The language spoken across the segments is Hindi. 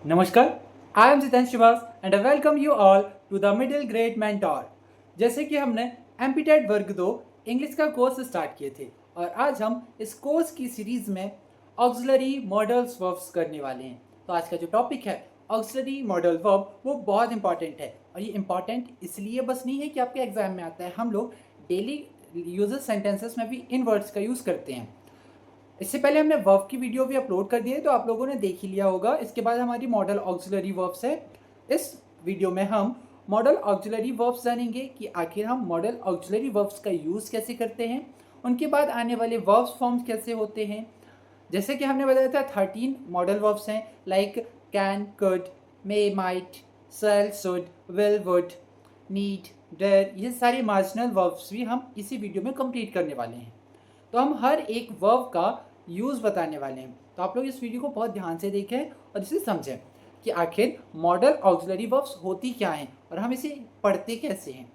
नमस्कार, I am Jitendra Shrivas and I welcome you all to the middle grade mentor. जैसे कि हमने एमपीटेड वर्ग 2 इंग्लिश का कोर्स स्टार्ट किए थे और आज हम इस कोर्स की सीरीज में ऑक्सिलरी मॉडल्स वर्ब्स करने वाले हैं। तो आज का जो टॉपिक है ऑक्सिलरी मॉडल वर्ब वो बहुत इंपॉर्टेंट है और ये इंपॉर्टेंट इसलिए बस नहीं है कि आपके एग्जाम में आता है, हम लोग डेली यूजर सेंटेंसेस में भी इन वर्ड्स का यूज़ करते हैं। इससे पहले हमने वर्ब की वीडियो भी अपलोड कर दी है तो आप लोगों ने देख ही लिया होगा। इसके बाद हमारी मॉडल ऑक्सिलरी वर्ब्स है। इस वीडियो में हम मॉडल ऑक्सिलरी वर्ब्स जानेंगे कि आखिर हम मॉडल ऑक्सिलरी वर्ब्स का यूज़ कैसे करते हैं, उनके बाद आने वाले वर्ब्स फॉर्म्स कैसे होते हैं। जैसे कि हमने बताया था 13 मॉडल वर्ब्स हैं, like can, could, may, might, shall, should, will, would, need, dare. ये सारे मार्जिनल वर्ब्स भी हम इसी वीडियो में कंप्लीट करने वाले हैं। तो हम हर एक वर्ब का यूज़ बताने वाले हैं। तो आप लोग इस वीडियो को बहुत ध्यान से देखें और इसे समझें कि आखिर मॉडल ऑक्सिलरी वर्ब्स होती क्या हैं और हम इसे पढ़ते कैसे हैं।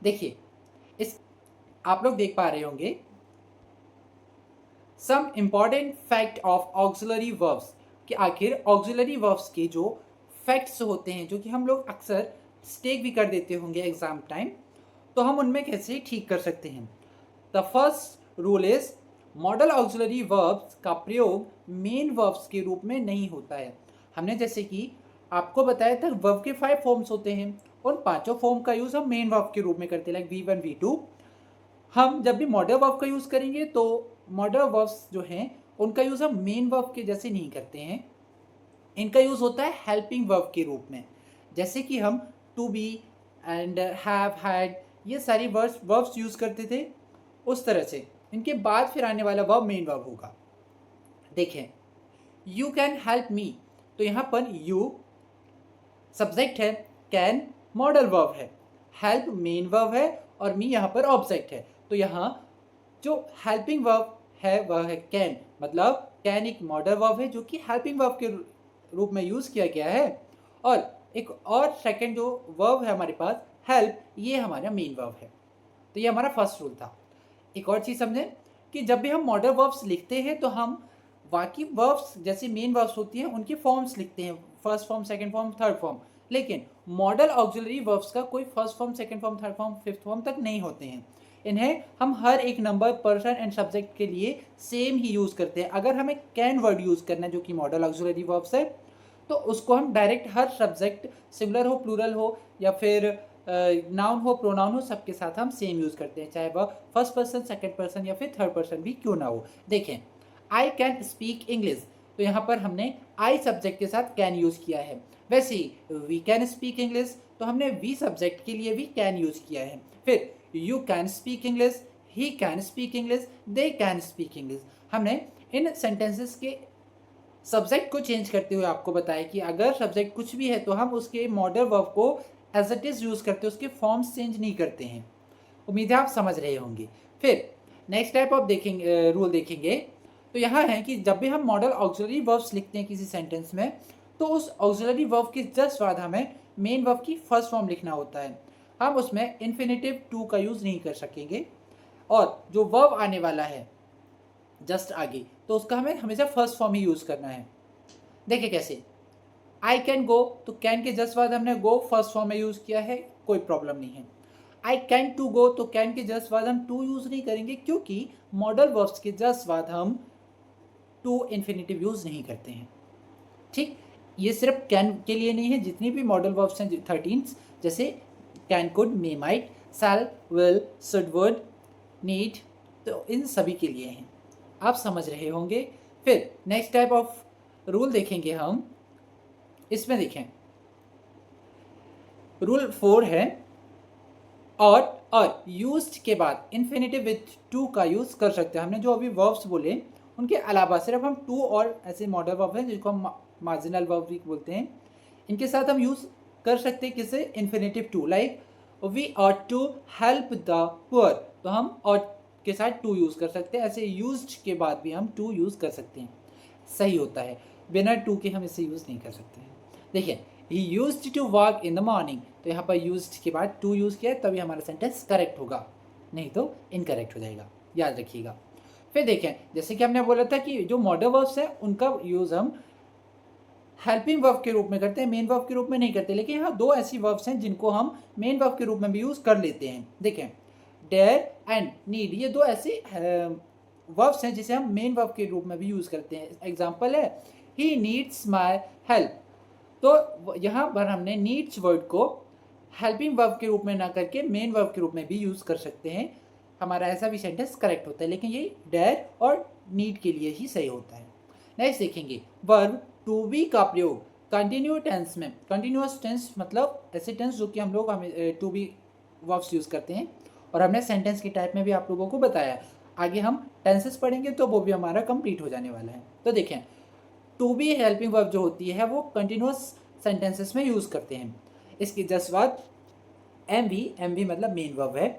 देखिए, इस आप लोग देख पा रहे होंगे some important fact of auxiliary verbs कि आखिर ऑक्सिलरी वर्ब्स के जो फैक्ट्स होते हैं जो कि हम लोग अक्सर स्टेक भी कर देते होंगे एग्जाम टाइम, तो हम उनमें कैसे ठीक कर सकते हैं। The first rule is model auxiliary verbs का प्रयोग मेन वर्ब्स के रूप में नहीं होता है। हमने जैसे कि आपको बताया था वर्ब के 5 फॉर्म्स होते हैं, उन पांचों फॉर्म का यूज हम मेन वर्ब के रूप में करते हैं, लाइक V1 V2। हम जब भी मॉडल वर्ब का यूज करेंगे तो मॉडल वर्ब्स जो हैं उनका यूज हम मेन वर्ब के जैसे नहीं करते हैं। इनका यूज होता है हेल्पिंग वर्ब के रूप में, जैसे कि हम to be and have, had, ये सारी वर्ब्स यूज करते थे। उस तरह से इनके बाद फिर आने वाला वर्ब मेन वर्ब होगा। देखें, यू कैन हेल्प मी, तो यहाँ पर यू सब्जेक्ट है, कैन मॉडल वर्ब है, हेल्प मेन वर्ब है और मी यहाँ पर ऑब्जेक्ट है। तो यहाँ जो हेल्पिंग वर्ब है वह है कैन, मतलब कैन एक मॉडल वर्ब है जो कि हेल्पिंग वर्ब के रूप में यूज किया गया है। और एक और सेकंड जो वर्ब है हमारे पास हेल्प, ये हमारा मेन वर्ब है। तो ये हमारा फर्स्ट रूल था। एक और चीज़ समझें कि जब भी हम मॉडल वर्ब्स लिखते हैं तो हम बाकी वर्ब्स जैसे मेन वर्ब्स होती हैं उनके फॉर्म्स लिखते हैं, first form, second form, third form. लेकिन मॉडल ऑक्सिलरी वर्ब्स का कोई first form, second form, third form, fifth form तक नहीं होते हैं। इन्हें हम हर एक नंबर, पर्सन एंड सब्जेक्ट के लिए सेम ही यूज़ करते हैं। अगर हमें कैन वर्ड यूज़ करना है जो कि मॉडल ऑक्सिलरी वर्ब्स है, तो उसको हम डायरेक्ट हर सब्जेक्ट, सिंगुलर हो, प्लूरल हो या फिर नाउन हो, प्रोनाउन हो, सबके साथ हम सेम यूज़ करते हैं, चाहे वह फर्स्ट पर्सन, सेकंड पर्सन या फिर थर्ड पर्सन भी क्यों ना हो। देखें, आई कैन स्पीक इंग्लिश, तो यहाँ पर हमने आई सब्जेक्ट के साथ कैन यूज़ किया है। वैसे ही वी कैन स्पीक इंग्लिश, तो हमने वी सब्जेक्ट के लिए भी कैन यूज़ किया है। फिर you can speak English, he can speak English, they can speak English. हमने इन सेंटेंसेस के सब्जेक्ट को चेंज करते हुए आपको बताया कि अगर सब्जेक्ट कुछ भी है तो हम उसके मॉडल वर्ब को एज इट इज़ यूज़ करते हैं, उसके फॉर्म्स चेंज नहीं करते हैं। उम्मीद है आप समझ रहे होंगे। फिर नेक्स्ट टाइप ऑफ देखेंगे, रूल देखेंगे तो यहाँ है कि जब भी हम मॉडल ऑक्सिलरी वर्ब्स लिखते हैं किसी सेंटेंस में, तो उस ऑक्सिलरी वर्ब के जस्ट बाद हमें मेन वर्ब की फर्स्ट फॉर्म लिखना होता है। हम उसमें इन्फिनेटिव टू का यूज़ नहीं कर सकेंगे और जो वर्ब आने वाला है जस्ट आगे, तो उसका हमें हमेशा फर्स्ट फॉर्म ही यूज़ करना है। देखिए कैसे, आई कैन गो, तो कैन के जस्ट बाद हमने गो फर्स्ट फॉर्म में यूज़ किया है, कोई प्रॉब्लम नहीं है। आई कैन टू गो, तो कैन के जस्ट बाद हम टू यूज़ नहीं करेंगे क्योंकि मॉडल वर्ब्स के जस्ट बाद हम टू इन्फिनेटिव यूज़ नहीं करते हैं। ठीक, ये सिर्फ कैन के लिए नहीं है, जितनी भी मॉडल वर्ब्स हैं 13, जैसे can, could, may, might, shall, will, should, would, need, तो इन सभी के लिए हैं। आप समझ रहे होंगे। फिर नेक्स्ट टाइप ऑफ रूल देखेंगे हम। इसमें देखें, रूल 4 है और यूज्ड के बाद इन्फिनेटिव विथ टू का यूज़ कर सकते हैं। हमने जो अभी वर्ब्स बोले उनके अलावा सिर्फ हम टू और ऐसे मॉडल वर्ब हैं जिनको हम मार्जिनल वर्ब भी बोलते हैं, इनके साथ हम यूज़ कर सकते हैं किसे, infinitive to. Like we ought to help the poor, तो हम ऑट के साथ टू यूज़ कर सकते हैं। ऐसे यूज्ड के बाद भी हम टू यूज़ कर सकते हैं, सही होता है। बिना टू के हम इसे यूज़ नहीं कर सकते हैं। देखिए, he used to walk in the morning, तो यहाँ पर यूज्ड के बाद टू यूज़ किया है तभी हमारा सेंटेंस करेक्ट होगा, नहीं तो इनकरेक्ट हो जाएगा, याद रखिएगा। फिर देखें, जैसे कि हमने बोला था कि जो मॉडल वर्ब्स हैं उनका यूज़ हम हेल्पिंग वर्ब के रूप में करते हैं, मेन वर्ब के रूप में नहीं करते। लेकिन यहाँ दो ऐसी वर्ब्स हैं जिनको हम मेन वर्ब के रूप में भी यूज़ कर लेते हैं। देखें, डेयर एंड नीड, ये दो ऐसे वर्ब्स हैं जिसे हम मेन वर्ब के रूप में भी यूज़ करते हैं। एग्जाम्पल है, ही नीड्स माई हेल्प। तो यहाँ पर हमने नीड्स वर्ड को हेल्पिंग वर्ब के रूप में ना करके मेन वर्ब के रूप में भी यूज़ कर सकते हैं। हमारा ऐसा भी सेंटेंस करेक्ट होता है, लेकिन ये डेयर और नीड के लिए ही सही होता है। नेक्स्ट देखेंगे, वर्ब टू बी का प्रयोग कंटिन्यू टेंस में। कंटिन्यूअस टेंस मतलब ऐसे टेंस जो कि हम लोग हमें टू बी वर्ब्स यूज़ करते हैं, और हमने सेंटेंस की टाइप में भी आप लोगों को बताया। आगे हम टेंसेस पढ़ेंगे तो वो भी हमारा कंप्लीट हो जाने वाला है। तो देखें, टू बी हेल्पिंग वर्ब जो होती है वो कंटिन्यूअस सेंटेंसेस में यूज़ करते हैं। इसके जस्ट बाद एम वी मतलब मेन वर्ब है।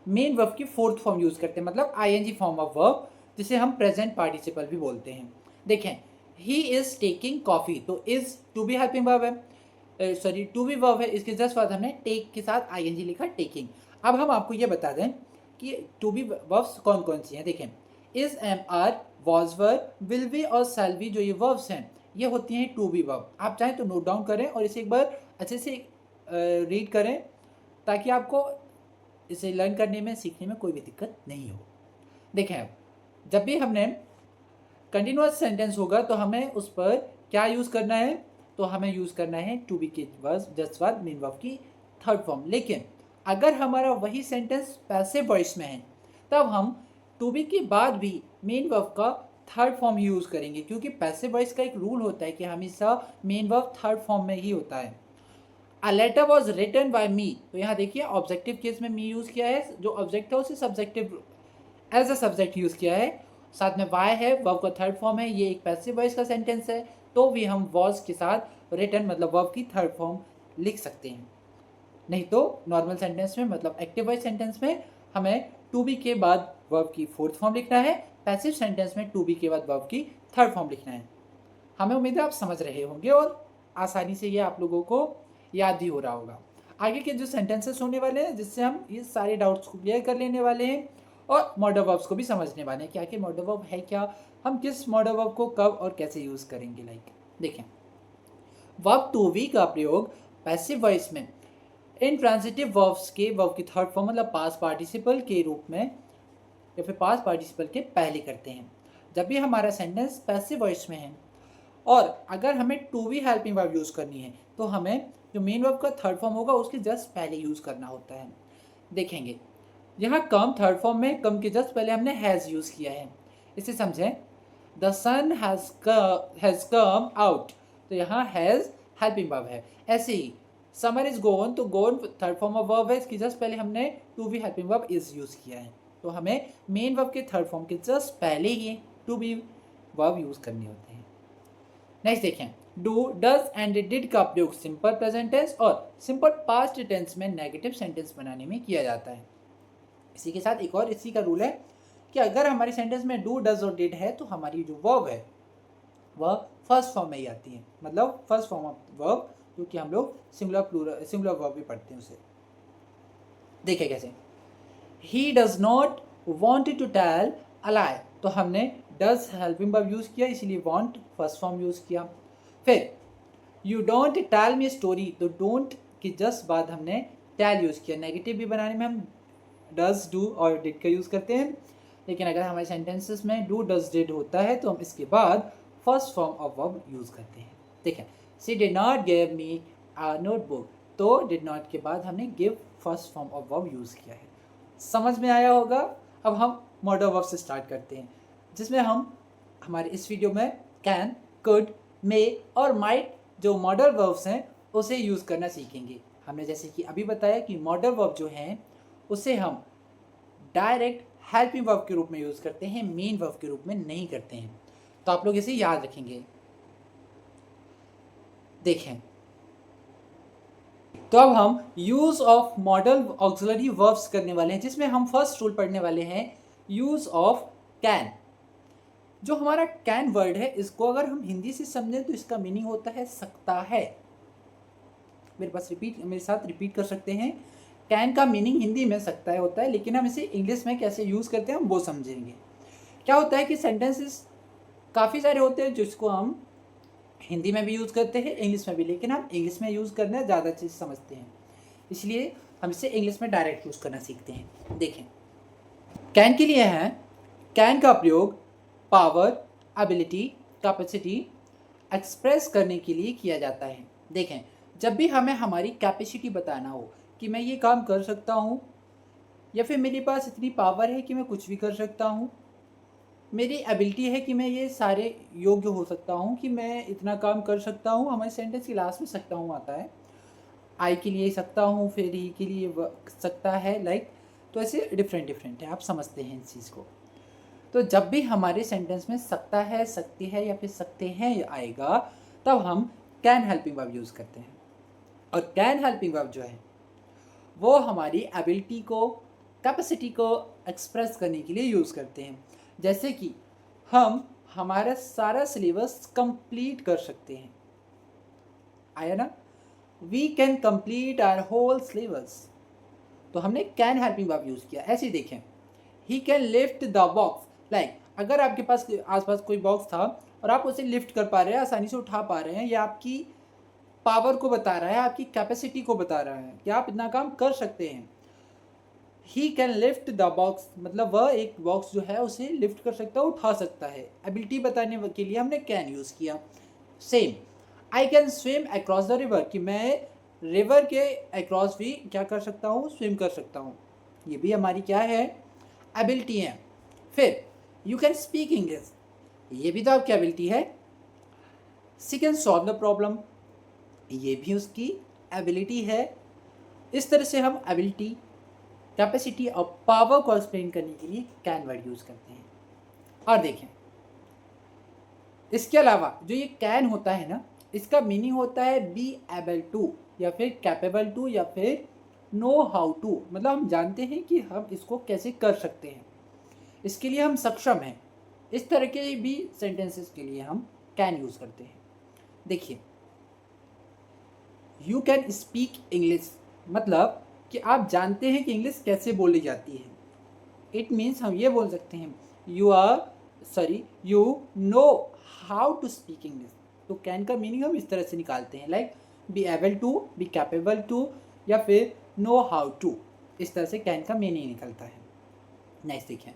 मेन वर्ब की फोर्थ फॉर्म यूज़ करते हैं, मतलब आईएनजी फॉर्म ऑफ वर्ब, जिसे हम प्रेजेंट पार्टिसिपल भी बोलते हैं। देखें, ही इज़ टेकिंग कॉफ़ी, तो is to be helping verb है, सॉरी टू बी वर्ब है। इसके जस्ट बाद हमने टेक के साथ आईएनजी लिखा, टेकिंग। अब हम आपको ये बता दें कि टू बी वर्ब्स कौन कौन सी हैं। देखें, is, am, are, was verb, will be और शैल बी, जो ये वर्ब्स हैं ये होती हैं टू बी वर्ब। आप चाहें तो नोट डाउन करें और इसे एक बार अच्छे से रीड करें, ताकि आपको इसे लर्न करने में, सीखने में कोई भी दिक्कत नहीं हो। देखें, अब जब भी हमने कंटिन्यूअस सेंटेंस होगा तो हमें उस पर क्या यूज़ करना है, तो हमें यूज़ करना है टू बी के जस्ट बाद मेन वर्ब की थर्ड फॉर्म। लेकिन अगर हमारा वही सेंटेंस पैसिव वॉइस में है, तब हम टू बी के बाद भी मेन वर्ब का थर्ड फॉर्म ही यूज़ करेंगे, क्योंकि पैसिव वॉइस का एक रूल होता है कि हमेशा मेन वर्ब थर्ड फॉर्म में ही होता है। A letter was written by me, तो यहाँ देखिए ऑब्जेक्टिव केस में मी यूज़ किया है, जो ऑब्जेक्ट है उसे subjective as a subject use किया है। साथ में वाई है, वर्ब का थर्ड फॉर्म है, ये एक पैसिव वॉइस का सेंटेंस है, तो भी हम वॉज के साथ रिटन मतलब वर्ब की थर्ड फॉर्म लिख सकते हैं। नहीं तो नॉर्मल सेंटेंस में मतलब एक्टिव वॉइस सेंटेंस में हमें टू बी के बाद वर्ब की फोर्थ फॉर्म लिखना है, पैसिव सेंटेंस में टू बी के बाद वर्ब की थर्ड फॉर्म लिखना है। हमें उम्मीद है आप समझ रहे होंगे और आसानी से ये आप लोगों को याद भी हो रहा होगा। आगे के जो सेंटेंसेस होने वाले हैं, जिससे हम ये सारे डाउट्स को क्लियर कर लेने वाले हैं और मॉडल वर्ब्स को भी समझने वाले हैं कि आखिर मॉडल वर्ब है क्या, हम किस मॉडल वर्ब को कब और कैसे यूज़ करेंगे। देखें, वर्ब टू बी का प्रयोग पैसिव वॉइस में इंट्रांजिटिव वर्ब्स के वर्ब की थर्ड फॉर्म मतलब पास्ट पार्टिसिपल के रूप में या फिर पास्ट पार्टिसिपल के पहले करते हैं। जब भी हमारा सेंटेंस पैसिव वॉइस में है और अगर हमें to be helping verb use करनी है, तो हमें जो मेन वर्ब का थर्ड फॉर्म होगा उसके जस्ट पहले यूज़ करना होता है। देखेंगे, यहाँ कम थर्ड फॉर्म में कम के जस्ट पहले हमने हैज़ यूज़ किया है। इसे समझें, the sun has come out, तो यहाँ हैज़ हेल्पिंग वर्ब है। ऐसे ही समर इज गोन, तो gone third form of verb है, इसकी जस्ट पहले हमने to be helping verb is use किया है। तो हमें मेन वर्ब के थर्ड फॉर्म के जस्ट पहले ही टू बी वर्ब यूज़ करने होते हैं। नेक्स्ट देखें, डू, डज एंड डिड का प्रयोग सिंपल प्रेजेंट टेंस और सिंपल पास्ट टेंस में नेगेटिव सेंटेंस बनाने में किया जाता है। इसी के साथ एक और इसी का रूल है कि अगर हमारी सेंटेंस में डू, डज और डिड है, तो हमारी जो वर्ब है वह फर्स्ट फॉर्म में ही आती है, मतलब फर्स्ट फॉर्म ऑफ वर्ब, जो कि हम लोग सिंगुलर वर्ब भी पढ़ते हैं उसे। देखिए कैसे, he does not want to tell a lie, तो हमने डज हेल्पिंग वर्ब यूज़ किया, इसलिए वॉन्ट फर्स्ट फॉर्म यूज़ किया। फिर you don't tell me story, तो डोंट के जस्ट बाद हमने टेल यूज़ किया। नेगेटिव भी बनाने में हम डज, डू और डिड का यूज़ करते हैं, लेकिन अगर हमारे सेंटेंसेस में डू, डज, डिड होता है तो हम इसके बाद first form of verb use करते हैं। देखें, she did not give me a notebook, तो डिड नॉट के बाद हमने give first form of verb use किया है। समझ में आया होगा। अब हम मॉडल वर्ब से स्टार्ट करते हैं, जिसमें हम हमारे इस वीडियो में कैन, कुड, मे और माइट जो मॉडल वर्ब्स हैं उसे यूज़ करना सीखेंगे। हमने जैसे कि अभी बताया कि मॉडल वर्ब जो हैं उसे हम डायरेक्ट हेल्पिंग वर्ब के रूप में यूज़ करते हैं, मेन वर्ब के रूप में नहीं करते हैं। तो आप लोग इसे याद रखेंगे। देखें, तो अब हम use of model auxiliary verbs करने वाले हैं, जिसमें हम फर्स्ट रूल पढ़ने वाले हैं यूज़ ऑफ कैन। जो हमारा कैन वर्ड है, इसको अगर हम हिंदी से समझें तो इसका मीनिंग होता है सकता है। मेरे साथ रिपीट कर सकते हैं, कैन का मीनिंग हिंदी में सकता है होता है, लेकिन हम इसे इंग्लिश में कैसे यूज़ करते हैं हम वो समझेंगे। क्या होता है कि सेंटेंसेस काफ़ी सारे होते हैं जिसको हम हिंदी में भी यूज़ करते हैं, इंग्लिश में भी, लेकिन हम इंग्लिश में यूज़ करना ज़्यादा चीज़ समझते हैं, इसलिए हम इसे इंग्लिश में डायरेक्ट यूज़ करना सीखते हैं। देखें, कैन के लिए है, कैन का प्रयोग पावर, एबिलिटी, कैपेसिटी एक्सप्रेस करने के लिए किया जाता है। देखें, जब भी हमें हमारी कैपेसिटी बताना हो कि मैं ये काम कर सकता हूँ, या फिर मेरे पास इतनी पावर है कि मैं कुछ भी कर सकता हूँ, मेरी एबिलिटी है कि मैं ये सारे योग्य हो सकता हूँ कि मैं इतना काम कर सकता हूँ, हमारे सेंटेंस की लास्ट में सकता हूँ आता है, आई के लिए सकता हूँ, फिर ही के लिए सकता है, लाइक, तो ऐसे डिफरेंट डिफरेंट है, आप समझते हैं इस चीज़ को। तो जब भी हमारे सेंटेंस में सकता है, सकती है या फिर सकते हैं आएगा, तब हम कैन हेल्पिंग वर्ब यूज़ करते हैं। और कैन हेल्पिंग वर्ब जो है वो हमारी एबिलिटी को, कैपेसिटी को एक्सप्रेस करने के लिए यूज़ करते हैं। जैसे कि हम हमारा सारा सिलेबस कंप्लीट कर सकते हैं, आया ना, we can complete our whole syllabus, तो हमने कैन हेल्पिंग वर्ब यूज़ किया। ऐसे ही देखें, he can lift the box, like अगर आपके पास आसपास कोई बॉक्स था और आप उसे लिफ्ट कर पा रहे हैं, आसानी से उठा पा रहे हैं, ये आपकी पावर को बता रहा है, आपकी कैपेसिटी को बता रहा है कि आप इतना काम कर सकते हैं। He can lift the box मतलब वह एक बॉक्स जो है उसे लिफ्ट कर सकता है, उठा सकता है। एबिलिटी बताने के लिए हमने कैन यूज़ किया। Same, I can swim across the river, कि मैं रिवर के अक्रॉस भी क्या कर सकता हूँ, स्विम कर सकता हूँ। ये भी हमारी क्या है, एबिलिटी है। फिर यू कैन स्पीक इंग्लिश, ये भी तो आपकी एबिलिटी है। She can solve the problem, ये भी उसकी एबिलिटी है। इस तरह से हम एबिलिटी, कैपेसिटी और पावर को एक्सप्लेन करने के लिए कैन वर्ड यूज़ करते हैं। और देखें, इसके अलावा जो ये कैन होता है ना, इसका मीनिंग होता है बी एबल टू, या फिर कैपेबल टू, या फिर नो हाउ टू, मतलब हम जानते हैं कि हम इसको कैसे कर सकते हैं, इसके लिए हम सक्षम हैं। इस तरह के भी सेंटेंसेस के लिए हम कैन यूज़ करते हैं। देखिए, यू कैन स्पीक इंग्लिश, मतलब कि आप जानते हैं कि इंग्लिश कैसे बोली जाती है। इट मीन्स हम ये बोल सकते हैं, you know how to speak English. तो कैन का मीनिंग हम इस तरह से निकालते हैं, like be able to, be capable to, या फिर नो हाउ टू। इस तरह से कैन का मीनिंग निकलता है। नेक्स्ट देखें,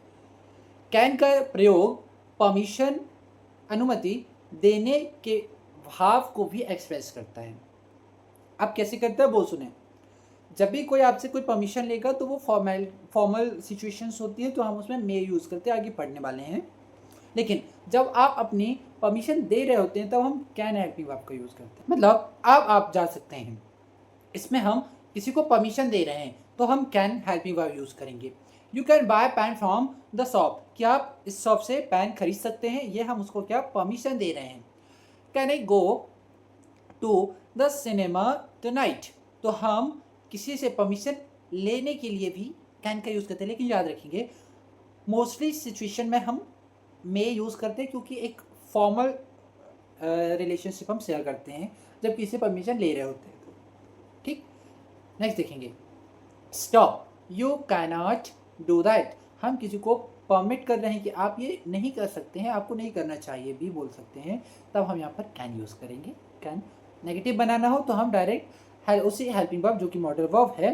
कैन का प्रयोग परमिशन, अनुमति देने के भाव को भी एक्सप्रेस करता है। अब कैसे करता है वो सुने। जब भी कोई आपसे कोई परमिशन लेगा तो वो फॉर्मल सिचुएशंस होती है, तो हम उसमें मे यूज़ करते हैं, आगे पढ़ने वाले हैं। लेकिन जब आप अपनी परमिशन दे रहे होते हैं तब हम कैन हेल्पिंग वर्ब का यूज़ करते हैं। मतलब अब आप जा सकते हैं, इसमें हम किसी को परमिशन दे रहे हैं तो हम कैन हेल्पिंग वर्ब यूज़ करेंगे। You can buy pen from the shop, क्या आप इस शॉप से पेन खरीद सकते हैं, ये हम उसको क्या परमिशन दे रहे हैं। Can I go to the cinema tonight, तो हम किसी से परमिशन लेने के लिए भी कैन का यूज़ करते हैं। लेकिन याद रखेंगे, मोस्टली सिचुएशन में हम मे यूज़ करते हैं, क्योंकि एक फॉर्मल रिलेशनशिप हम शेयर करते हैं जब किसी से परमिशन ले रहे होते हैं तो। ठीक, नेक्स्ट देखेंगे, stop, you cannot do that, हम किसी को परमिट कर रहे हैं कि आप ये नहीं कर सकते हैं, आपको नहीं करना चाहिए भी बोल सकते हैं, तब हम यहाँ पर कैन यूज़ करेंगे। कैन नेगेटिव बनाना हो तो हम डायरेक्ट उसी हेल्पिंग वर्ब जो कि मॉडल वर्ब है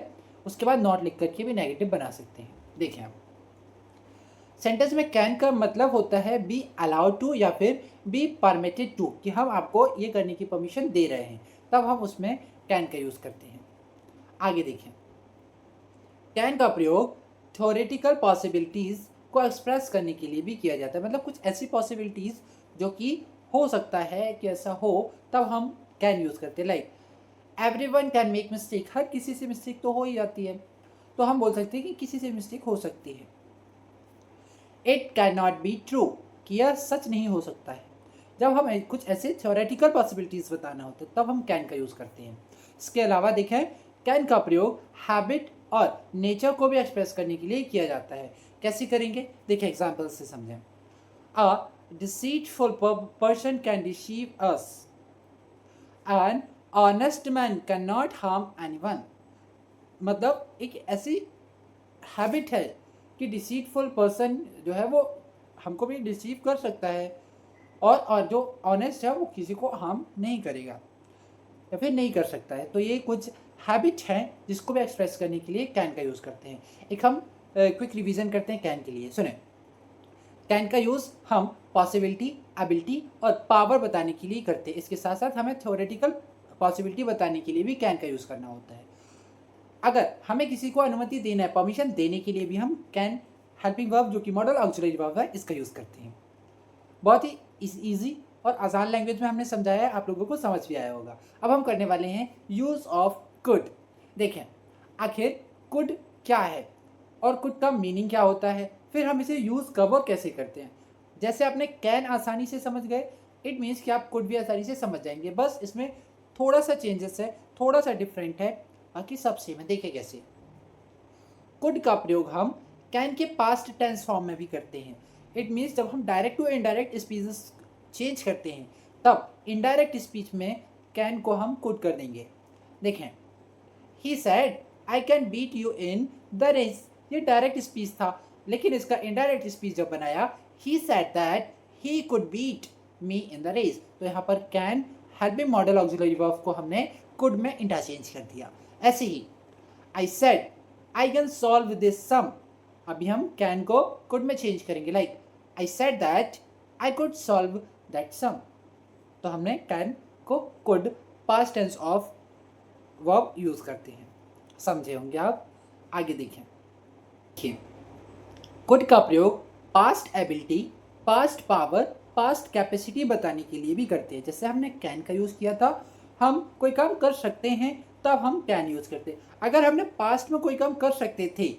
उसके बाद नॉट लिख करके भी नेगेटिव बना सकते हैं। देखें, आप सेंटेंस में कैन का मतलब होता है बी अलाउड टू या फिर बी परमिटेड टू, कि हम आपको ये करने की परमिशन दे रहे हैं, तब हम उसमें कैन का यूज़ करते हैं। आगे देखें, कैन का प्रयोग थ्योरेटिकल पॉसिबिलिटीज़ को एक्सप्रेस करने के लिए भी किया जाता है। मतलब कुछ ऐसी पॉसिबिलिटीज़ जो कि हो सकता है कि ऐसा हो, तब हम कैन यूज़ करते हैं। Like everyone can make mistake, हर किसी से मिस्टेक तो हो ही जाती है, तो हम बोल सकते हैं कि किसी से मिस्टेक हो सकती है। It can not be true, कि यह सच नहीं हो सकता है। जब हमें कुछ ऐसे थ्योरेटिकल पॉसिबिलिटीज़ बताना होता है तब हम कैन का यूज़ करते हैं। इसके अलावा देखें, कैन का प्रयोग हैबिट और नेचर को भी एक्सप्रेस करने के लिए किया जाता है। कैसे करेंगे, देखिए एग्जाम्पल से समझें। A deceitful person can deceive us, an honest man can not harm anyone. मतलब एक ऐसी हैबिट है कि डिसीटफुल पर्सन जो है वो हमको भी डिसीव कर सकता है, और जो ऑनेस्ट है वो किसी को हार्म नहीं करेगा या फिर नहीं कर सकता है। तो ये कुछ हैबिट हैं जिसको भी एक्सप्रेस करने के लिए कैन का यूज़ करते हैं। एक हम क्विक रिवीजन करते हैं कैन के लिए। सुने, कैन का यूज़ हम पॉसिबिलिटी, एबिलिटी और पावर बताने के लिए करते हैं। इसके साथ साथ हमें थ्योरेटिकल पॉसिबिलिटी बताने के लिए भी कैन का यूज़ करना होता है। अगर हमें किसी को अनुमति देना है, परमिशन देने के लिए भी हम कैन हेल्पिंग वर्ब जो कि मॉडल ऑक्सिलरी वर्ब है इसका यूज़ करते हैं। बहुत ही ईजी और आसान लैंग्वेज में हमने समझाया है, आप लोगों को समझ भी आया होगा। अब हम करने वाले हैं यूज़ ऑफ कुड। देखें आखिर कुड क्या है और कुड का मीनिंग क्या होता है, फिर हम इसे यूज़ कब और कैसे करते हैं। जैसे आपने कैन आसानी से समझ गए, इट मीन्स कि आप कुड भी आसानी से समझ जाएंगे। बस इसमें थोड़ा सा चेंजेस है, थोड़ा सा डिफरेंट है, बाकी सब सेम है। देखें कैसे। कुड का प्रयोग हम कैन के पास्ट टेंस फॉर्म में भी करते हैं। इट मीन्स जब हम direct to indirect speeches change करते हैं तब इनडायरेक्ट स्पीच में कैन को हम कुड कर देंगे। देखें, he said I can beat you in the race. ये डायरेक्ट स्पीच था, लेकिन इसका इनडायरेक्ट स्पीच जब बनाया, he said that he could beat me in the race, तो यहाँ पर can helping modal auxiliary verb को हमने कुड में इंटरचेंज कर दिया। ऐसे ही I said I can solve this sum, अभी हम कैन को कुड में चेंज करेंगे। Like I said that I could solve that sum, तो हमने कैन को could past tense of verb use करते हैं। समझे होंगे आप। आगे देखें, कुड का प्रयोग past ability, past power, past capacity बताने के लिए भी करते हैं। जैसे हमने कैन का यूज़ किया था, हम कोई काम कर सकते हैं तब हम कैन यूज़ करते हैं। अगर हमने पास्ट में कोई काम कर सकते थे,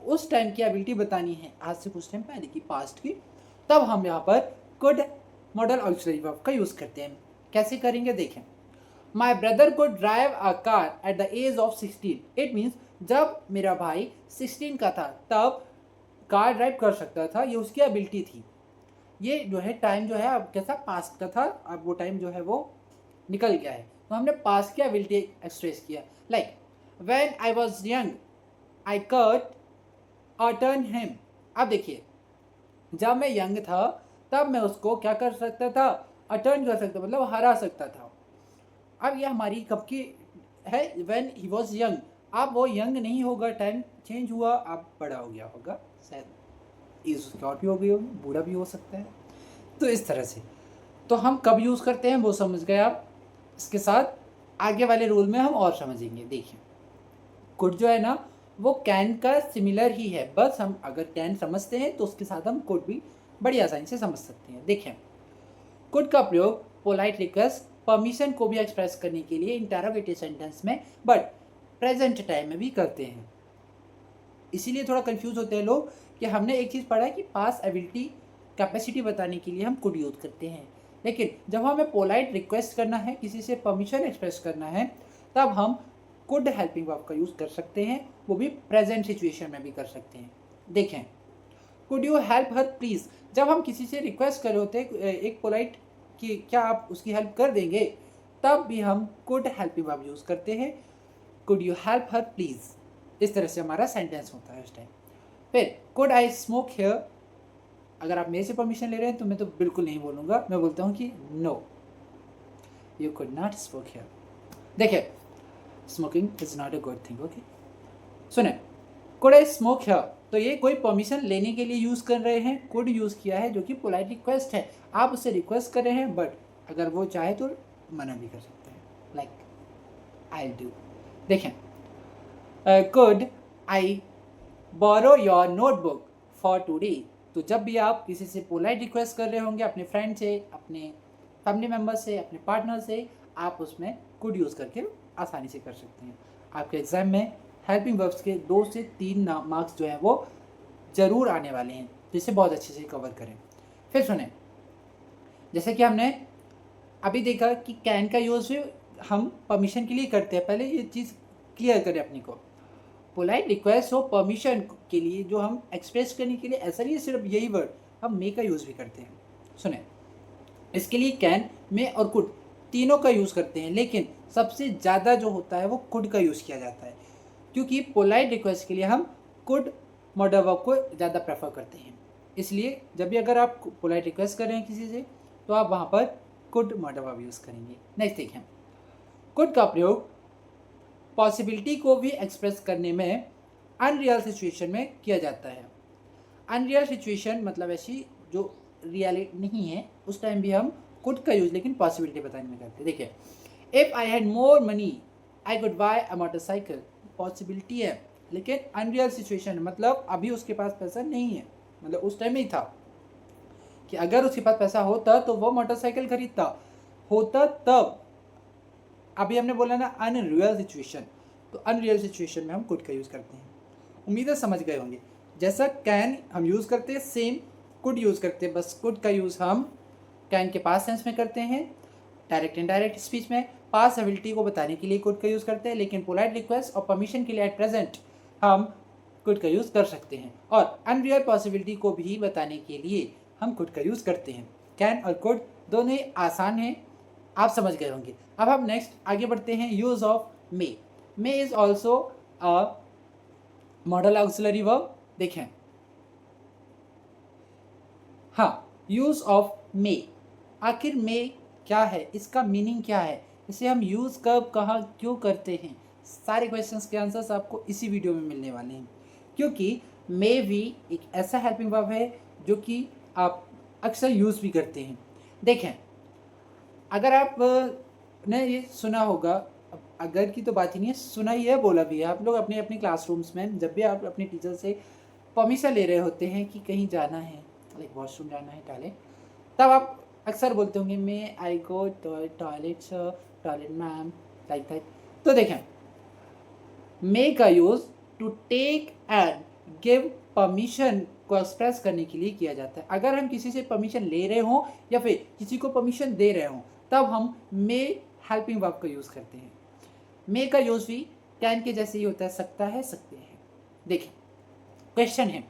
उस टाइम की एबिलिटी बतानी है, आज से कुछ टाइम पहले की पास्ट की, तब हम यहाँ पर कुड मॉडल ऑक्सिलरी वर्ब का यूज़ करते हैं। कैसे करेंगे देखें, my brother could drive a car at the age of 16। It means जब मेरा भाई 16 का था तब कार ड्राइव कर सकता था, ये उसकी एबिलिटी थी। ये जो है टाइम जो है अब कैसा पास्ट का था, अब वो टाइम जो है वो निकल गया है, तो हमने पास्ट की एबिलिटी एक्सप्रेस किया। Like when I was young I could outrun him. अब देखिए, जब मैं यंग था तब मैं उसको क्या कर सकता था, अटर्न कर सकता, मतलब हरा सकता था। अब ये हमारी कब की है, व्हेन ही वाज यंग। अब वो यंग नहीं होगा, टाइम चेंज हुआ, अब बड़ा हो गया होगा, शायद एज उसकी और भी हो गई होगी, बूढ़ा भी हो सकता है। तो इस तरह से तो हम कब यूज़ करते हैं वो समझ गए आप। इसके साथ आगे वाले रूल में हम और समझेंगे। देखिए, कुड जो है ना वो कैन का सिमिलर ही है, बस हम अगर कैन समझते हैं तो उसके साथ हम कुड भी बड़ी आसानी से समझ सकते हैं। देखें, कुड का प्रयोग पोलाइट रिक्वेस्ट, परमिशन को भी एक्सप्रेस करने के लिए इंटरोगेटिव सेंटेंस में, बट प्रेजेंट टाइम में भी करते हैं। इसीलिए थोड़ा कंफ्यूज होते हैं लोग कि हमने एक चीज़ पढ़ा है कि पास एबिलिटी, कैपेसिटी बताने के लिए हम कुड यूज करते हैं, लेकिन जब हमें पोलाइट रिक्वेस्ट करना है, किसी से परमिशन एक्सप्रेस करना है, तब हम कुड हेल्पिंग वर्ब का यूज़ कर सकते हैं, वो भी प्रेजेंट सिचुएशन में भी कर सकते हैं। देखें, could you help her please, जब हम किसी से रिक्वेस्ट कर रहे होते हैं एक पोलाइट कि क्या आप उसकी हेल्प कर देंगे, तब भी हम कुड हेल्पिंग वर्ब यूज़ करते हैं, could you help her please. इस तरह से हमारा सेंटेंस होता है उस टाइम। फिर कुड आई स्मोक हियर, अगर आप मेरे से परमिशन ले रहे हैं तो मैं तो बिल्कुल नहीं बोलूँगा, मैं बोलता हूँ कि no, you could not smoke here. देखिए, smoking is not a good thing. Okay, सुने, कुड आई स्मोक हियर, तो ये कोई परमिशन लेने के लिए यूज़ कर रहे हैं, कुड यूज़ किया है जो कि पोलाइट रिक्वेस्ट है, आप उससे रिक्वेस्ट कर रहे हैं, बट अगर वो चाहे तो मना भी कर सकते हैं, लाइक आई डू। देखें, could I borrow your notebook for today, तो जब भी आप किसी से पोलाइट रिक्वेस्ट कर रहे होंगे, अपने फ्रेंड से, अपने फैमिली मेम्बर से, अपने पार्टनर से, आप उसमें कुड यूज़ करके आसानी से कर सकते हैं। आपके एग्ज़ाम में हेल्पिंग वर्ब्स के 2 से 3 मार्क्स जो हैं वो ज़रूर आने वाले हैं, जिसे बहुत अच्छे से कवर करें। फिर सुने, जैसे कि हमने अभी देखा कि कैन का यूज़ हम परमिशन के लिए करते हैं, पहले ये चीज़ क्लियर करें अपनी को। पोलाइट रिक्वेस्ट हो परमिशन के लिए जो हम एक्सप्रेस करने के लिए, ऐसा नहीं सिर्फ यही वर्ड, हम मे का यूज़ भी करते हैं। सुने, इसके लिए कैन, मे और कुड तीनों का यूज़ करते हैं, लेकिन सबसे ज़्यादा जो होता है वो कुड का यूज़ किया जाता है, क्योंकि पोलाइट रिक्वेस्ट के लिए हम कुड मॉडल वर्ब को ज़्यादा प्रेफर करते हैं। इसलिए जब भी अगर आप पोलाइट रिक्वेस्ट कर रहे हैं किसी से, तो आप वहाँ पर कुड मॉडल वर्ब यूज़ करेंगे। नेक्स्ट देखें, कुड का प्रयोग पॉसिबिलिटी को भी एक्सप्रेस करने में अनरियल सिचुएशन में किया जाता है। अनरियल सिचुएशन मतलब ऐसी जो रियलिटी नहीं है, उस टाइम भी हम कुड का यूज लेकिन पॉसिबिलिटी बताने में करते हैं। देखिए, if I had more money I could bye a motorcycle, possibility है लेकिन अनरियल सिचुएशन मतलब अभी उसके पास पैसा नहीं है, मतलब उस टाइम नहीं था कि अगर उसके पास पैसा होता तो वो मोटरसाइकिल खरीदता, होता तब। अभी हमने बोला ना अनरियल सिचुएशन, तो अनरियल सिचुएशन में हम कुड का यूज़ करते हैं। उम्मीद है समझ गए होंगे। जैसा कैन हम यूज़ करते हैं सेम कुड यूज़ करते हैं, बस कुड का यूज़ हम कैन के पास सेंस में करते हैं, डायरेक्ट इनडायरेक्ट स्पीच में पॉसिबिलिटी को बताने के लिए कुड का यूज़ करते हैं, लेकिन पोलाइट रिक्वेस्ट और परमिशन के लिए एट प्रेजेंट हम कुड का यूज़ कर सकते हैं। और अनरियल पॉसिबिलिटी को भी बताने के लिए हम कुड का यूज़ करते हैं। कैन और कुड दोनों ही आसान हैं, आप समझ गए होंगे। अब हम नेक्स्ट आगे बढ़ते हैं, use of May. May is also a model auxiliary verb. देखें, हाँ, यूज़ ऑफ मे, आखिर मे क्या है, इसका मीनिंग क्या है, इसे हम यूज़ कब कहाँ क्यों करते हैं, सारे क्वेश्चंस के आंसर्स आपको इसी वीडियो में मिलने वाले हैं। क्योंकि मे भी एक ऐसा हेल्पिंग वर्ब है जो कि आप अक्सर यूज़ भी करते हैं। देखें, अगर आप ने ये सुना होगा, अगर की तो बात ही नहीं है, सुना ही है, बोला भी है, आप लोग अपने अपने क्लासरूम्स में जब भी आप अपने टीचर से परमिशन ले रहे होते हैं कि कहीं जाना है, लाइक वॉशरूम जाना है, टॉयलेट, तब आप अक्सर बोलते होंगे may I go toilet sir, toilet ma'am, like that. तो देखें, मे का use to take and give permission को एक्सप्रेस करने के लिए किया जाता है। अगर हम किसी से परमिशन ले रहे हों या फिर किसी को परमिशन दे रहे हों, तब हम मे हेल्पिंग वर्ब का यूज़ करते हैं। मे का यूज़ भी कैन के जैसे ही होता है, सकता है, सकते हैं। देखें, क्वेश्चन है,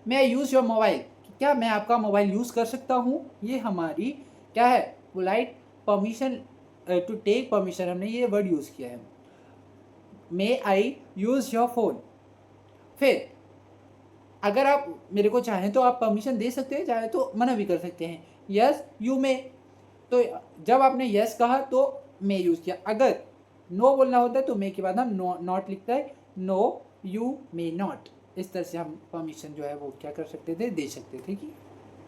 may I use your mobile, क्या मैं आपका मोबाइल यूज़ कर सकता हूँ, ये हमारी क्या है, polite permission, to take permission, हमने ये वर्ड यूज़ किया है। May I use your phone, फिर अगर आप मेरे को चाहें तो आप परमिशन दे सकते हैं, चाहे तो मना भी कर सकते हैं। यस यू मे, तो जब आपने यस कहा तो मे यूज़ किया। अगर नो बोलना होता है तो मे के बाद हम नो नॉट लिखता है, नो यू मे नॉट। इस तरह से हम परमिशन जो है वो क्या कर सकते थे, दे सकते थे, कि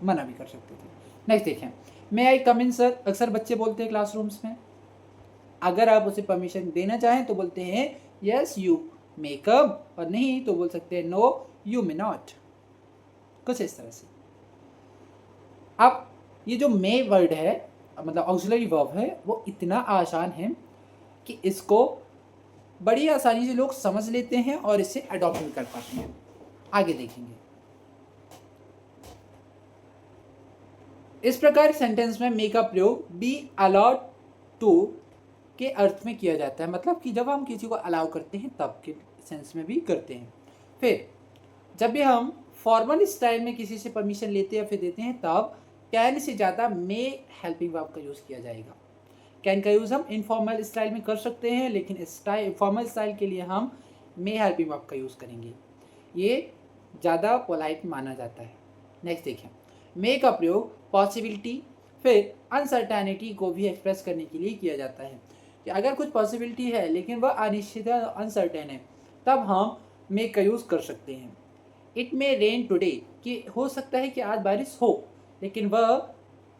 मना भी कर सकते थे। नेक्स्ट देखें, मे आई कम इन सर, अक्सर बच्चे बोलते हैं क्लासरूम्स में। अगर आप उसे परमिशन देना चाहें तो बोलते हैं यस यू मे कम, और नहीं तो बोल सकते हैं नो यू मे नॉट, कुछ इस तरह से। अब ये जो मे वर्ड है, मतलब ऑक्सिलरी वर्ब है, वो इतना आसान है कि इसको बड़ी आसानी से लोग समझ लेते हैं और इसे अडॉप्ट भी कर पाते हैं। आगे देखेंगे, इस प्रकार सेंटेंस में मे का प्रयोग बी अलाउड टू के अर्थ में किया जाता है, मतलब कि जब हम किसी को अलाउ करते हैं तब के सेंस में भी करते हैं। फिर जब भी हम फॉर्मल स्टाइल में किसी से परमिशन लेते या फिर देते हैं, तब कैन से ज़्यादा मे हेल्पिंग वर्ब का यूज़ किया जाएगा। कैन का यूज़ हम इनफॉर्मल स्टाइल में कर सकते हैं, लेकिन फॉर्मल स्टाइल के लिए हम मे हेल्पिंग वर्ब का यूज़ करेंगे, ये ज़्यादा पोलाइट माना जाता है। नेक्स्ट देखें, मे का प्रयोग पॉसिबिलिटी फिर अनसर्टेनिटी को भी एक्सप्रेस करने के लिए किया जाता है, कि अगर कुछ पॉसिबिलिटी है लेकिन वह अनिश्चित है, अनसर्टेन है, तब हम मे का यूज़ कर सकते हैं। इट मे रेन टुडे, कि हो सकता है कि आज बारिश हो, लेकिन वह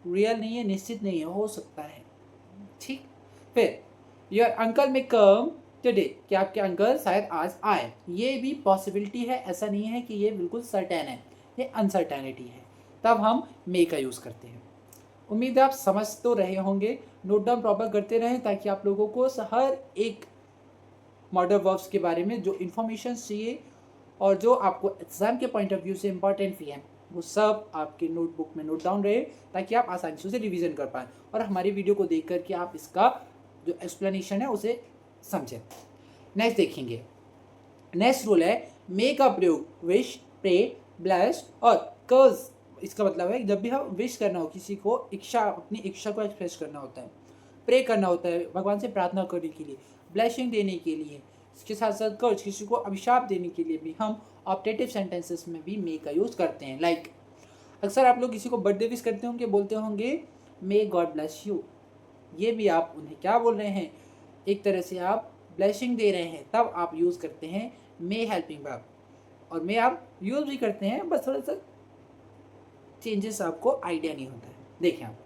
रियल नहीं है, निश्चित नहीं है, हो सकता है, ठीक। फिर your uncle may come today, कि आपके अंकल शायद आज आए, ये भी पॉसिबिलिटी है, ऐसा नहीं है कि ये बिल्कुल सर्टेन है, ये अनसर्टेनिटी है, तब हम मे का यूज़ करते हैं। उम्मीद है आप समझ तो रहे होंगे, नोट डाउन प्रॉपर करते रहें ताकि आप लोगों को हर एक मॉडल वर्ब्स के बारे में जो इन्फॉर्मेशन चाहिए और जो आपको एग्जाम के पॉइंट ऑफ व्यू से इम्पॉर्टेंट भी है, वो सब आपके नोटबुक में नोट डाउन रहे, ताकि आप आसानी से उसे रिवीजन कर पाएँ और हमारी वीडियो को देख कर के आप इसका जो एक्सप्लेनेशन है उसे समझें। नेक्स्ट देखेंगे, नेक्स्ट रूल है, मे का प्रयोग विश, प्रे, ब्लेस और कर्ज, इसका मतलब है जब भी हम विश करना हो किसी को, इच्छा, अपनी इच्छा को एक्सप्रेस करना होता है, प्रे करना होता है भगवान से प्रार्थना करने के लिए, ब्लेसिंग देने के लिए, इसके साथ साथ कर्ज, किसी को अभिशाप देने के लिए भी हम ऑप्टेटिव सेंटेंसेस में भी मे का यूज़ करते हैं। लाइक अक्सर आप लोग किसी को बर्थडे विश करते होंगे, बोलते होंगे मे गॉड ब्लेस यू। ये भी आप उन्हें क्या बोल रहे हैं, एक तरह से आप ब्लेसिंग दे रहे हैं, तब आप यूज़ करते हैं मे हेल्पिंग वर्ब। और मे आप यूज़ भी करते हैं, बस थोड़ा सा चेंजेस आपको आइडिया नहीं होता है। देखिए आप,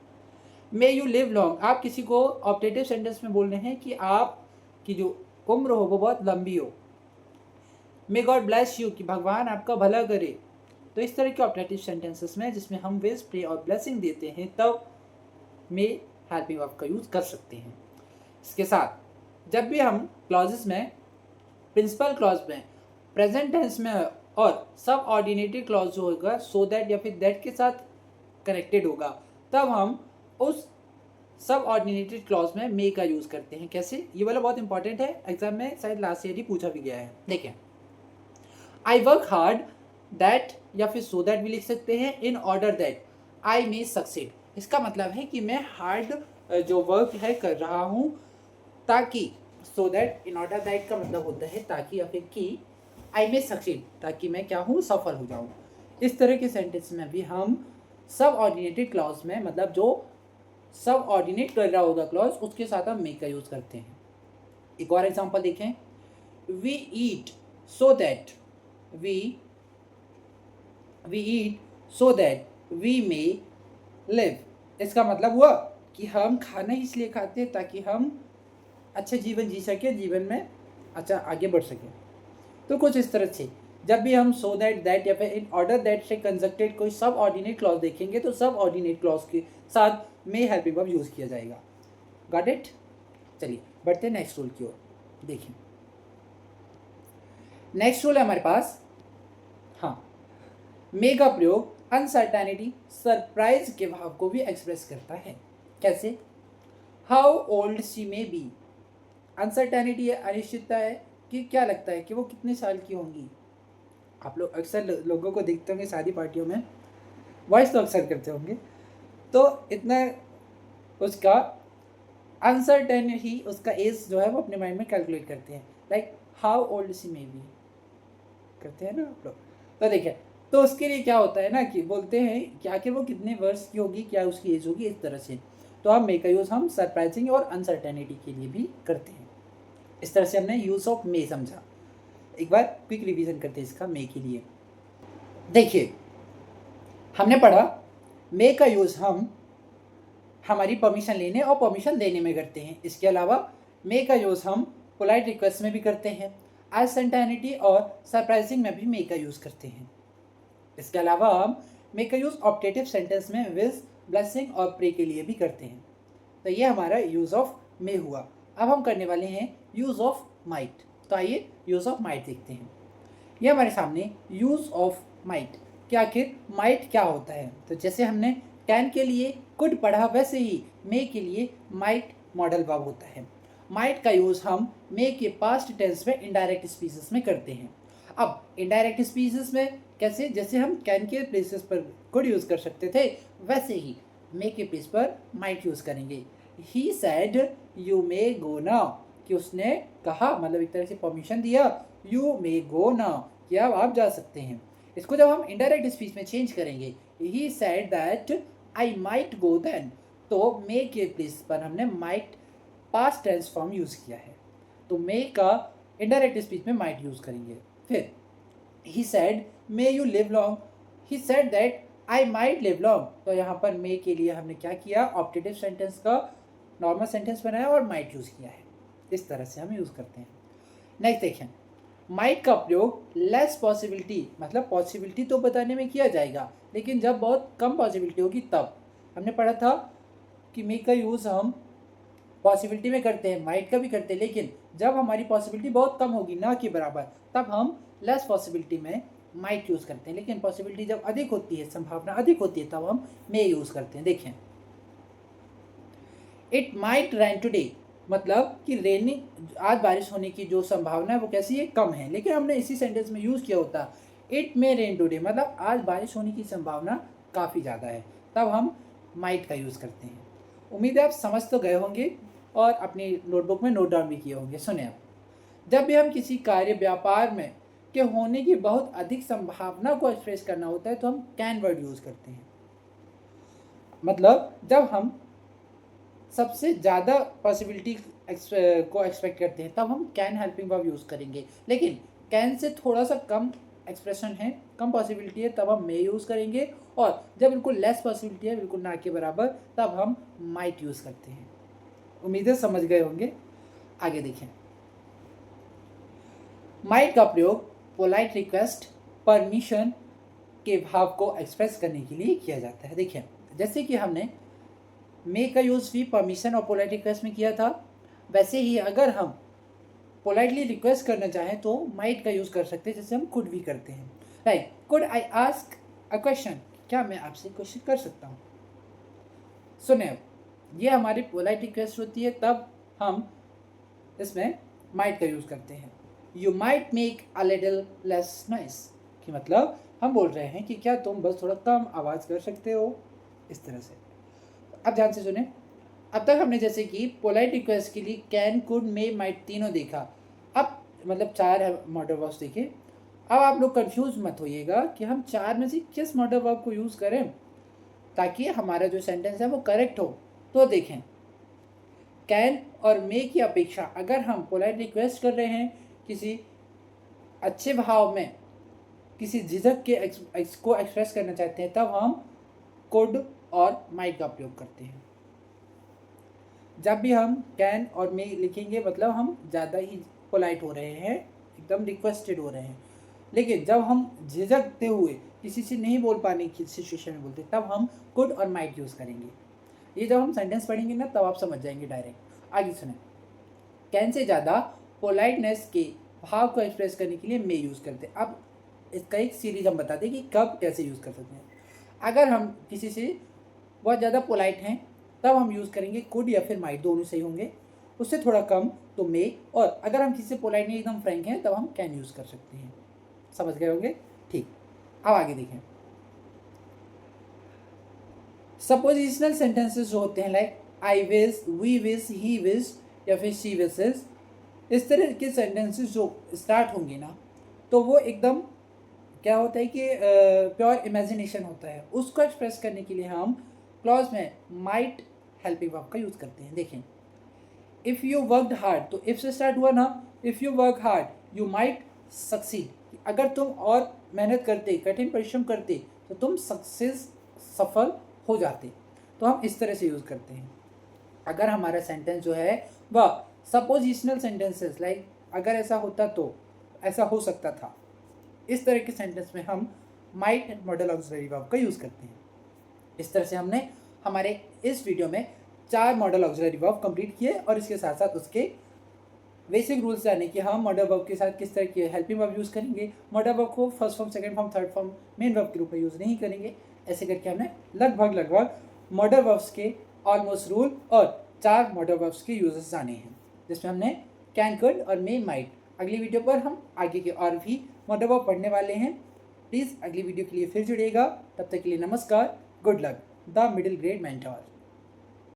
मे यू लिव लॉन्ग, आप किसी को ऑप्टेटिव सेंटेंस में बोल रहे हैं कि आप की जो उम्र हो वो बहुत लंबी हो। मे गॉड ब्लेस यू, कि भगवान आपका भला करे। तो इस तरह के ऑप्टेटिव सेंटेंसेस में जिसमें हम विश, प्रे और ब्लेसिंग देते हैं, तब मे हेल्पिंग वर्ब का यूज़ कर सकते हैं। इसके साथ जब भी हम क्लॉजेस में, प्रिंसिपल क्लॉज में, प्रेजेंट टेंस में और सब ऑर्डिनेटेड क्लॉज जो होगा सो दैट या फिर दैट के साथ कनेक्टेड होगा, तब हम उस सब ऑर्डिनेटेड क्लॉज में मे का यूज़ करते हैं। कैसे, ये वाला बहुत इंपॉर्टेंट है, एग्जाम में शायद लास्ट ईयर ही पूछा भी गया है। देखिए, आई वर्क हार्ड दैट या फिर सो दैट भी लिख सकते हैं, in order that I may succeed. इसका मतलब है कि मैं हार्ड जो वर्क है कर रहा हूँ ताकि, so that, in order that का मतलब होता है ताकि या फिर कि, आई मे सक्सीड ताकि मैं क्या हूँ, सफल हो जाऊँ। इस तरह के सेंटेंस में भी हम सब ऑर्डिनेटेड क्लॉज में, मतलब जो सब ऑर्डिनेट कर रहा होगा क्लॉज, उसके साथ हम मे का यूज़ करते हैं। एक और एग्जांपल देखें, we eat so that we eat so that we may live. इसका मतलब हुआ कि हम खाना इसलिए खाते हैं ताकि हम अच्छा जीवन जी सके, जीवन में अच्छा आगे बढ़ सके। तो कुछ इस तरह से जब भी हम सो दैट, दैट या फिर इन ऑर्डर दैट से कंजक्टेड कोई सब ऑर्डिनेट क्लॉज देखेंगे, तो सब ऑर्डिनेट क्लॉज के साथ मे हेल्पिंग वर्ब यूज़ किया जाएगा। Got it. चलिए बढ़ते हैं नेक्स्ट रूल की ओर। देखिए, नेक्स्ट रूल है हमारे पास, हाँ, मे का प्रयोग अनसर्टेनिटी, सरप्राइज के भाव को भी एक्सप्रेस करता है। कैसे, how old she may be, uncertainty है, अनिश्चितता है कि क्या लगता है कि वो कितने साल की होंगी। आप लोग अक्सर लोगों को देखते होंगे शादी पार्टियों में, वॉइस तो अक्सर करते होंगे, तो इतना उसका अनसर्टेन ही उसका एज जो है वो अपने माइंड में कैलकुलेट करते हैं, like how old she may be करते हैं ना आप लोग। तो देखिए, तो उसके लिए क्या होता है ना कि बोलते हैं कि आखिर वो कितने वर्ष की होगी, क्या उसकी एज होगी, इस तरह से। तो हम मे का यूज़ हम सरप्राइजिंग और अनसर्टेनिटी के लिए भी करते हैं। इस तरह से हमने यूज़ ऑफ मे समझा। एक बार क्विक रिवीजन करते हैं इसका मे के लिए। देखिए, हमने पढ़ा मे का यूज़ हम हमारी परमिशन लेने और परमिशन देने में करते हैं। इसके अलावा मे का यूज़ हम पोलाइट रिक्वेस्ट में भी करते हैं, अनसर्टेनिटी और सरप्राइजिंग में भी मे का यूज़ करते हैं। इसके अलावा हम मे का यूज़ ऑप्टेटिव सेंटेंस में विश, ब्लेसिंग और प्रे के लिए भी करते हैं। तो ये हमारा यूज़ ऑफ मे हुआ। अब हम करने वाले हैं यूज़ ऑफ माइट। तो आइए यूज़ ऑफ माइट देखते हैं। ये हमारे सामने यूज़ ऑफ माइट कि आखिर माइट क्या होता है। तो जैसे हमने कैन के लिए कुड पढ़ा, वैसे ही मे के लिए माइट मॉडल वर्ब होता है। माइट का यूज़ हम मे के पास्ट टेंस में इनडायरेक्ट स्पीचेस में करते हैं। अब इनडायरेक्ट स्पीचेस में कैसे, जैसे हम कैन के प्लेसेस पर कुड यूज़ कर सकते थे, वैसे ही मे के प्लेस पर माइट यूज़ करेंगे। He said you may go now, कि उसने कहा, मतलब एक तरह से परमिशन दिया, यू मे गो नाउ, कि अब आप जा सकते हैं। इसको जब हम इनडायरेक्ट स्पीच में चेंज करेंगे, he said that I might go then, तो मे के प्लेस पर हमने might past tense form use किया है। तो मे का इनडायरेक्ट स्पीच में माइट यूज़ करेंगे। फिर he said may you live long, he said that I might live long, तो यहाँ पर मे के लिए हमने क्या किया, ऑप्टेटिव सेंटेंस का नॉर्मल सेंटेंस बनाया और माइट यूज़ किया है। इस तरह से हम यूज़ करते हैं। नेक्स्ट देखें, माइट का प्रयोग लेस पॉसिबिलिटी, मतलब पॉसिबिलिटी तो बताने में किया जाएगा, लेकिन जब बहुत कम पॉसिबिलिटी होगी तब। हमने पढ़ा था कि मे का यूज़ हम पॉसिबिलिटी में करते हैं, माइट का भी करते हैं, लेकिन जब हमारी पॉसिबिलिटी बहुत कम होगी, ना के बराबर, तब हम लेस पॉसिबिलिटी में माइट यूज़ करते हैं। लेकिन पॉसिबिलिटी जब अधिक होती है, संभावना अधिक होती है, तब हम मे यूज़ करते हैं। देखें, इट माइट रेन टुडे, मतलब कि रेनिंग, आज बारिश होने की जो संभावना है वो कैसी है, कम है, लेकिन हमने इसी सेंटेंस में यूज़ किया होता इट मे रेन टुडे, मतलब आज बारिश होने की संभावना काफ़ी ज़्यादा है, तब हम माइट का यूज़ करते हैं। उम्मीद है आप समझ तो गए होंगे और अपनी नोटबुक में नोट डाउन भी किए होंगे। सुने आप, जब भी हम किसी कार्य, व्यापार में के होने की बहुत अधिक संभावना को एक्सप्रेस करना होता है, तो हम कैन वर्ड यूज़ करते हैं। मतलब जब हम सबसे ज़्यादा पॉसिबिलिटी को एक्सपेक्ट करते हैं तब हम कैन हेल्पिंग वर्ब यूज़ करेंगे। लेकिन कैन से थोड़ा सा कम एक्सप्रेशन है, कम पॉसिबिलिटी है, तब हम मे यूज़ करेंगे। और जब बिल्कुल लेस पॉसिबिलिटी है, बिल्कुल ना के बराबर, तब हम माइट यूज़ करते हैं। उम्मीद है समझ गए होंगे। आगे देखें, माइट का प्रयोग पोलाइट रिक्वेस्ट, परमिशन के भाव को एक्सप्रेस करने के लिए किया जाता है। देखिए, जैसे कि हमने मे का यूज़ भी परमिशन और पोलाइट रिक्वेस्ट में किया था, वैसे ही अगर हम पोलाइटली रिक्वेस्ट करना चाहें तो माइट का यूज़ कर सकते हैं, जैसे हम कुड भी करते हैं। Like, could I ask a question, क्या मैं आपसे क्वेश्चन कर सकता हूँ। सुने, ये हमारी पोलाइट रिक्वेस्ट होती है, तब हम इसमें माइट का यूज़ करते हैं। You might make a little less noise, कि मतलब हम बोल रहे हैं कि क्या तुम बस थोड़ा कम आवाज़ कर सकते हो, इस तरह से। अब ध्यान से सुने, अब तक हमने जैसे कि पोलाइट रिक्वेस्ट के लिए कैन, कुड, मे, माइट तीनों देखा। अब मतलब 4 है मॉडल वर्ब्स देखे। अब आप लोग कंफ्यूज मत होइएगा कि हम 4 में से किस मॉडल वर्ब को यूज़ करें ताकि हमारा जो सेंटेंस है वो करेक्ट हो। तो देखें, कैन और मे की अपेक्षा अगर हम पोलाइट रिक्वेस्ट कर रहे हैं किसी अच्छे भाव में, किसी झिझक के को एक्सप्रेस करना चाहते हैं, तब हम कुड और माइट का प्रयोग करते हैं। जब भी हम कैन और मे लिखेंगे मतलब हम ज़्यादा ही पोलाइट हो रहे हैं, एकदम रिक्वेस्टेड हो रहे हैं। लेकिन जब हम झिझकते हुए किसी से नहीं बोल पाने की सिचुएशन में बोलते, तब हम कुड और माइट यूज़ करेंगे। ये जब हम सेंटेंस पढ़ेंगे ना, तब आप समझ जाएंगे डायरेक्ट। आगे सुने, कैन से ज़्यादा पोलाइटनेस के भाव को एक्सप्रेस करने के लिए मे यूज़ करते हैं। अब इसका एक सीरीज हम बताते हैं कि कब कैसे यूज़ कर सकते हैं। अगर हम किसी से बहुत ज़्यादा पोलाइट हैं, तब हम यूज़ करेंगे कुड या फिर माइट, दोनों सही होंगे। उससे थोड़ा कम तो मे, और अगर हम किसी से पोलाइट नहीं, एकदम फ्रैंक हैं, तब हम कैन यूज़ कर सकते हैं। समझ गए होंगे? ठीक। अब आगे देखें, सपोजिशनल सेंटेंसेस जो होते हैं, like I wish, we wish, he wish या फिर शी विशेस, इस तरह के सेंटेंसेस जो स्टार्ट होंगे ना, तो वो एकदम क्या होता है कि प्योर इमेजिनेशन होता है। उसको एक्सप्रेस करने के लिए हम क्लॉज में माइट हेल्पिंग वर्ब का यूज़ करते हैं। देखें, इफ़ यू वर्कड हार्ड, तो इफ से स्टार्ट हुआ ना, if you work hard you might succeed. अगर तुम और मेहनत करते, कठिन परिश्रम करते, तो तुम सफल हो जाते। तो हम इस तरह से यूज़ करते हैं। अगर हमारा सेंटेंस जो है वह सपोजिशनल सेंटेंसेस, लाइक अगर ऐसा होता तो, ऐसा हो सकता था, इस तरह के सेंटेंस में हम माइट मॉडल ऑक्सिलरी वर्ब का यूज़ करते हैं। इस तरह से हमने हमारे इस वीडियो में 4 मॉडल ऑक्सिलरी वर्ब कंप्लीट किए, और इसके साथ साथ उसके बेसिक रूल्स जाने कि हम मॉडल वर्ब के साथ किस तरह की हेल्पिंग वर्ब यूज़ करेंगे। मॉडल वर्ब को first form, second form, third form, main verb के रूप में यूज़ नहीं करेंगे। ऐसे करके हमने लगभग मॉडल वर्ब्स के ऑलमोस्ट रूल और 4 मॉडल वर्ब्स के यूजेस जाने हैं, जिसमें हमने कैन, कुड और मे, माइट। अगली वीडियो पर हम आगे के और भी मॉडल वर्ब पढ़ने वाले हैं। प्लीज़ अगली वीडियो के लिए फिर जुड़िएगा। तब तक के लिए नमस्कार, good luck, the middle grade mentor.